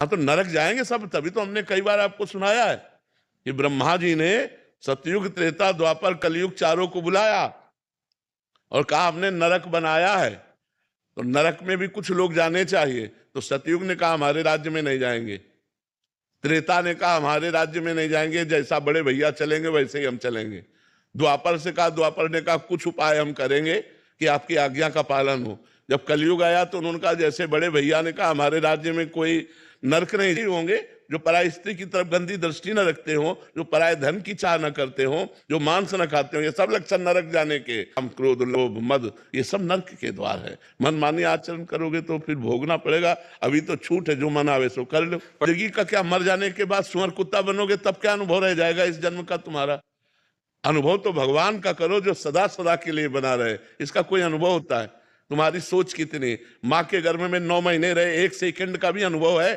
हाँ तो नरक जाएंगे सब, तभी तो हमने कई बार आपको सुनाया है कि ब्रह्मा जी ने सतयुग, त्रेता, द्वापर, कलयुग चारों को बुलाया और कहा हमने नरक बनाया है, तो नरक में भी कुछ लोग जाने चाहिए। तो सतयुग ने कहा हमारे राज्य में नहीं जाएंगे, त्रेता ने कहा हमारे राज्य में नहीं जाएंगे, जैसा बड़े भैया चलेंगे वैसे ही हम चलेंगे। द्वापर से कहा, द्वापर ने कहा कुछ उपाय हम करेंगे कि आपकी आज्ञा का पालन हो। जब कलयुग आया तो उन्होंने कहा, जैसे बड़े भैया ने कहा हमारे राज्य में कोई नरक नहीं होंगे, जो पराय स्त्री की तरफ गंदी दृष्टि न रखते हो, जो पराय धन की चाह न करते हो, जो मांस न खाते हो, ये सब लक्षण नरक जाने के। हम, क्रोध, लोभ, मद, ये सब नरक के द्वार है। मनमानी आचरण करोगे तो फिर भोगना पड़ेगा। अभी तो छूट है, जो मन आवे सो कर लो। जिंदगी का क्या, मर जाने के बाद सुअर कुत्ता बनोगे तब क्या अनुभव रह जाएगा इस जन्म का तुम्हारा? अनुभव तो भगवान का करो जो सदा सदा के लिए बना रहे, इसका कोई अनुभव होता है? तुम्हारी सोच कितनी, माँ के गर्भ में 9 महीने रहे, 1 सेकंड का भी अनुभव है?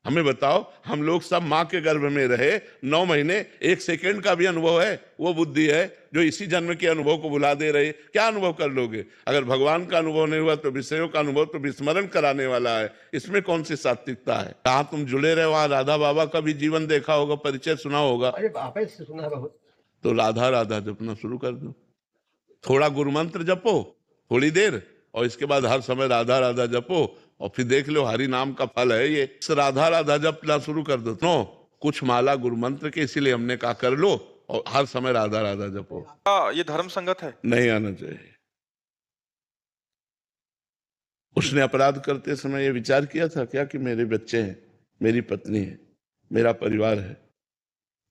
हमें बताओ, हम लोग सब माँ के गर्भ में रहे 9 महीने, 1 सेकंड का भी अनुभव है? वो बुद्धि है जो इसी जन्म के अनुभव को भुला दे रही। क्या अनुभव कर लोगे? अगर भगवान का अनुभव नहीं हुआ तो विषयों का अनुभव तो विस्मरण कराने वाला है, इसमें कौन सी सात्विकता है? कहाँ तुम जुड़े रहे, वहां राधा बाबा का भी जीवन देखा होगा, परिचय सुना होगा। अरे बाबा से सुना बहुत। तो राधा राधा जपना शुरू कर दो, थोड़ा गुरु मंत्र जपो थोड़ी देर, और इसके बाद हर समय राधा राधा जपो, और फिर देख लो हरि नाम का फल है ये। राधा राधा जपना शुरू कर दो। नो, कुछ माला गुरु मंत्र के, इसीलिए हमने कहा कर लो, और हर समय राधा राधा जपो। ये धर्म संगत है? नहीं आना चाहिए। उसने अपराध करते समय ये विचार किया था क्या कि मेरे बच्चे हैं, मेरी पत्नी है, मेरा परिवार है?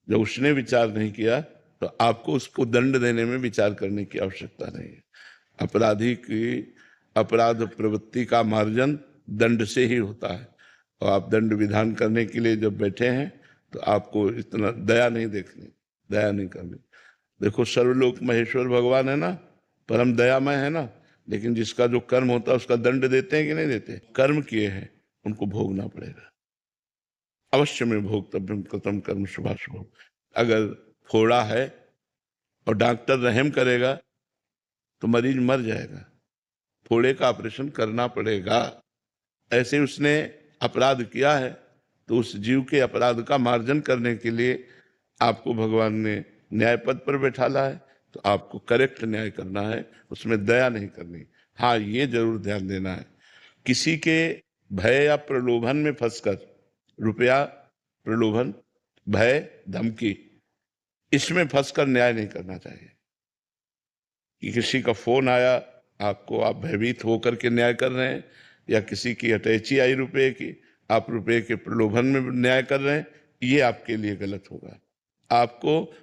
जब उसने विचार नहीं किया तो आपको उसको दंड देने में विचार करने की आवश्यकता नहीं है। अपराधी की अपराध प्रवृत्ति का मार्जन दंड से ही होता है, और आप दंड विधान करने के लिए जब बैठे हैं तो आपको इतना दया नहीं देखनी, दया नहीं करनी। देखो, सर्वलोक महेश्वर भगवान है ना, परम दयामय है ना, लेकिन जिसका जो कर्म होता है उसका दंड देते हैं कि नहीं देते? कर्म किए हैं उनको भोगना पड़ेगा, अवश्य में भोक्तव्यम कृतम कर्म शुभाशुभ। अगर फोड़ा है और डॉक्टर रहम करेगा तो मरीज मर जाएगा, फोड़े का ऑपरेशन करना पड़ेगा। ऐसे उसने अपराध किया है तो उस जीव के अपराध का मार्जन करने के लिए आपको भगवान ने न्याय पद पर बैठाला है, तो आपको करेक्ट न्याय करना है, उसमें दया नहीं करनी। हाँ, ये जरूर ध्यान देना है, किसी के भय या प्रलोभन में फंसकर, रुपया, प्रलोभन, भय, धमकी, इसमें फंसकर न्याय नहीं करना चाहिए। कि किसी का फोन आया आपको, आप भयभीत होकर के न्याय कर रहे हैं, या किसी की अटैची आई रुपए की, आप रुपए के प्रलोभन में न्याय कर रहे हैं, ये आपके लिए गलत होगा। आपको